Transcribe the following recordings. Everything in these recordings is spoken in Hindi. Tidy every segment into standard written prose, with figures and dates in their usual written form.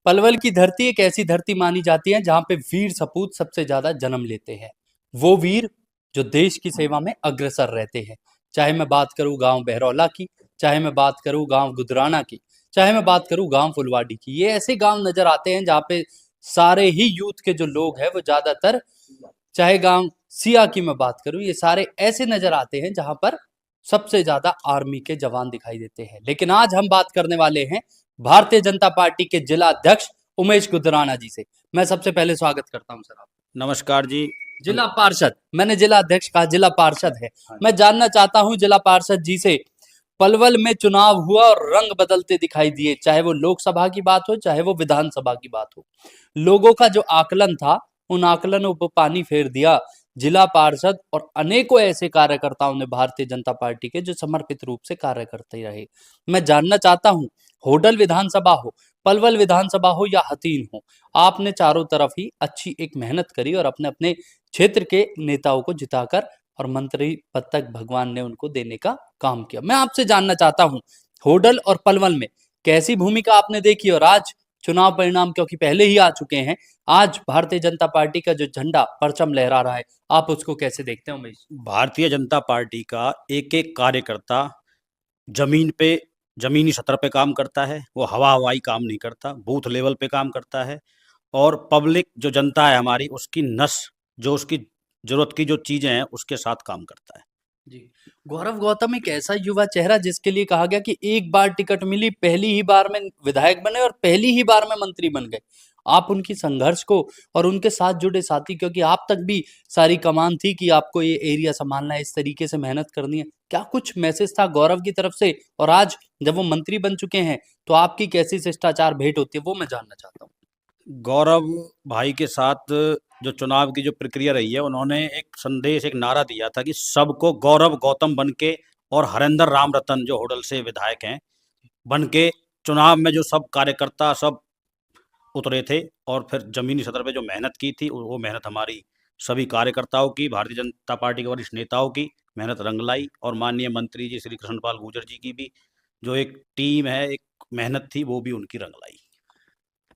पलवल की धरती एक ऐसी धरती मानी जाती है जहां पे वीर सपूत सबसे ज्यादा जन्म लेते हैं। वो वीर जो देश की सेवा में अग्रसर रहते हैं। चाहे मैं बात करूं गांव बहरौला की, चाहे मैं बात करूं गांव गुदराना की, चाहे मैं बात करूं गांव फुलवाड़ी की, ये ऐसे गांव नजर आते हैं जहां पे सारे ही यूथ के जो लोग हैं वो ज्यादातर, चाहे गांव सिया की मैं बात करूं, ये सारे ऐसे नजर आते हैं जहां पर सबसे ज्यादा आर्मी के जवान दिखाई देते हैं। लेकिन आज हम बात करने वाले हैं भारतीय जनता पार्टी के जिला अध्यक्ष उमेश गुजराना जी से। मैं सबसे पहले स्वागत करता हूं सर आप। नमस्कार जी। जिला पार्षद, मैंने जिला अध्यक्ष कहा, जिला पार्षद है। हाँ मैं जानना चाहता हूं जिला पार्षद जी से, पलवल में चुनाव हुआ और रंग बदलते दिखाई दिए, चाहे वो लोकसभा की बात हो चाहे वो विधानसभा की बात हो। लोगों का जो आकलन था, उन आकलनों पर पानी फेर दिया जिला पार्षद और अनेकों ऐसे कार्यकर्ताओं ने भारतीय जनता पार्टी के, जो समर्पित रूप से कार्य करते रहे। मैं जानना चाहता हूं, होडल विधानसभा हो, पलवल विधानसभा हो या हथीन हो, आपने चारों तरफ ही अच्छी एक मेहनत करी और अपने अपने क्षेत्र के नेताओं को जिताकर और मंत्री पद तक भगवान ने उनको देने का काम किया। मैं आपसे जानना चाहता हूं, होडल और पलवल में कैसी भूमिका आपने देखी, और आज चुनाव परिणाम क्योंकि पहले ही आ चुके हैं, आज भारतीय जनता पार्टी का जो झंडा परचम लहरा रहा है, आप उसको कैसे देखते हैं उमेश? भारतीय जनता पार्टी का एक एक कार्यकर्ता जमीन पे, जमीनी सतह पे काम करता है। वो हवा हवाई काम नहीं करता, बूथ लेवल पे काम करता है। और पब्लिक जो जनता है हमारी, उसकी नस, जो उसकी जरूरत की जो चीजें हैं, उसके साथ काम करता है। जी। गौरव गौतम एक ऐसा युवा चेहरा जिसके लिए कहा गया कि एक बार टिकट मिली, पहली ही बार में विधायक बने और पहली ही बार में मंत्री बन गए। आप उनकी संघर्ष को और उनके साथ जुड़े साथी, क्योंकि आप तक भी सारी कमान थी कि आपको ये एरिया संभालना है, इस तरीके से मेहनत करनी है, क्या कुछ मैसेज था गौरव की तरफ से? और आज जब वो मंत्री बन चुके हैं तो आपकी कैसी शिष्टाचार भेंट होती है, वो मैं जानना चाहता हूँ। गौरव भाई के साथ जो चुनाव की जो प्रक्रिया रही है, उन्होंने एक संदेश, एक नारा दिया था कि सबको गौरव गौतम बन के, और हरेंद्र राम रतन जो होडल से विधायक हैं, बन के चुनाव में जो सब कार्यकर्ता सब उतरे थे। और फिर जमीनी सतह पे जो मेहनत की थी, वो मेहनत हमारी सभी कार्यकर्ताओं की, भारतीय जनता पार्टी के वरिष्ठ नेताओं की मेहनत रंग लाई, और माननीय मंत्री जी श्री कृष्णपाल गुर्जर जी की भी जो एक टीम है, एक मेहनत थी, वो भी उनकी रंग लाई।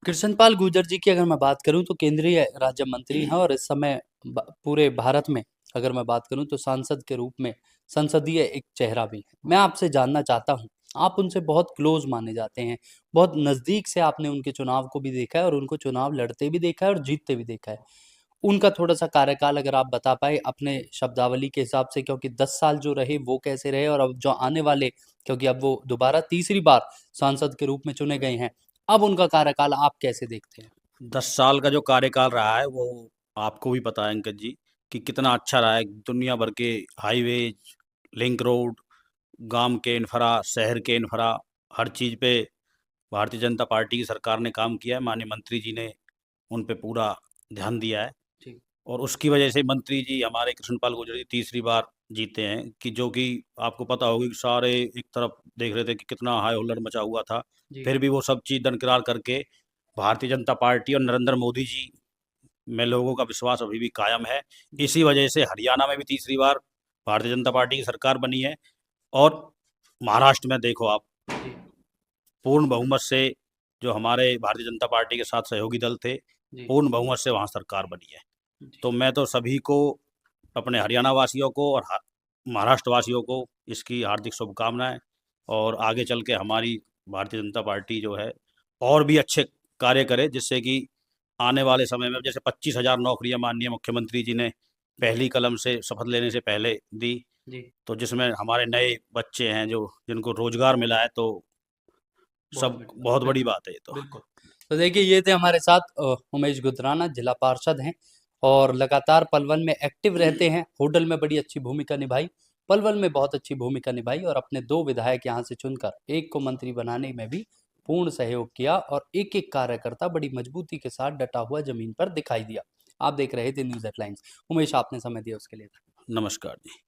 कृष्णपाल गुर्जर जी की अगर मैं बात करूं तो केंद्रीय राज्य मंत्री हैं और इस समय पूरे भारत में अगर मैं बात करूं तो सांसद के रूप में संसदीय एक चेहरा भी है। मैं आपसे जानना चाहता हूं, आप उनसे बहुत क्लोज माने जाते हैं, बहुत नजदीक से आपने उनके चुनाव को भी देखा है और उनको चुनाव लड़ते भी देखा है और जीतते भी देखा है। उनका थोड़ा सा कार्यकाल अगर आप बता पाए अपने शब्दावली के हिसाब से, क्योंकि 10 साल जो रहे वो कैसे रहे और अब जो आने वाले, क्योंकि अब वो दोबारा तीसरी बार सांसद के रूप में चुने गए हैं, अब उनका कार्यकाल आप कैसे देखते हैं? 10 साल का जो कार्यकाल रहा है, वो आपको भी पता है अंकित जी, कि कितना अच्छा रहा है। दुनिया भर के हाईवे, लिंक रोड, गांव के इंफ्रा, शहर के इंफ्रा, हर चीज़ पे भारतीय जनता पार्टी की सरकार ने काम किया है। माननीय मंत्री जी ने उन पे पूरा ध्यान दिया है। जी। और उसकी वजह से मंत्री जी हमारे कृष्णपाल गुर्जर जी तीसरी बार जीते हैं, कि जो कि आपको पता होगी कि सारे एक तरफ देख रहे थे कि कितना हाई हुल्लड़ मचा हुआ था। जी। फिर भी वो सब चीज़ दरकिरार करके भारतीय जनता पार्टी और नरेंद्र मोदी जी में लोगों का विश्वास अभी भी कायम है। इसी वजह से हरियाणा में भी तीसरी बार भारतीय जनता पार्टी की सरकार बनी है। और महाराष्ट्र में देखो आप, जी। पूर्ण बहुमत से जो हमारे भारतीय जनता पार्टी के साथ सहयोगी दल थे, जी। पूर्ण बहुमत से वहाँ सरकार बनी है। जी। तो मैं तो सभी को, अपने हरियाणा वासियों को और महाराष्ट्र वासियों को इसकी हार्दिक शुभकामनाएं। और आगे चल के हमारी भारतीय जनता पार्टी जो है और भी अच्छे कार्य करे, जिससे कि आने वाले समय में, जैसे 25,000 नौकरियां माननीय मुख्यमंत्री जी ने पहली कलम से शपथ लेने से पहले दी, जी। तो जिसमें हमारे नए बच्चे हैं जो जिनको रोजगार मिला है, तो बहुत सब बड़ी बात, बहुत बड़ी बिल्कुल। बात है ये तो। बिल्कुल। तो देखिए, ये थे हमारे साथ उमेश गुजराना, जिला पार्षद हैं और लगातार पलवल में एक्टिव रहते हैं। होडल में बड़ी अच्छी भूमिका निभाई, पलवल में बहुत अच्छी भूमिका निभाई और अपने 2 विधायक यहाँ से चुनकर एक को मंत्री बनाने में भी पूर्ण सहयोग किया और एक-एक कार्यकर्ता बड़ी मजबूती के साथ डटा हुआ जमीन पर दिखाई दिया। आप देख रहे थे न्यूज़ हेडलाइंस। उमेश, आपने समय दिया उसके लिए। नमस्कार जी।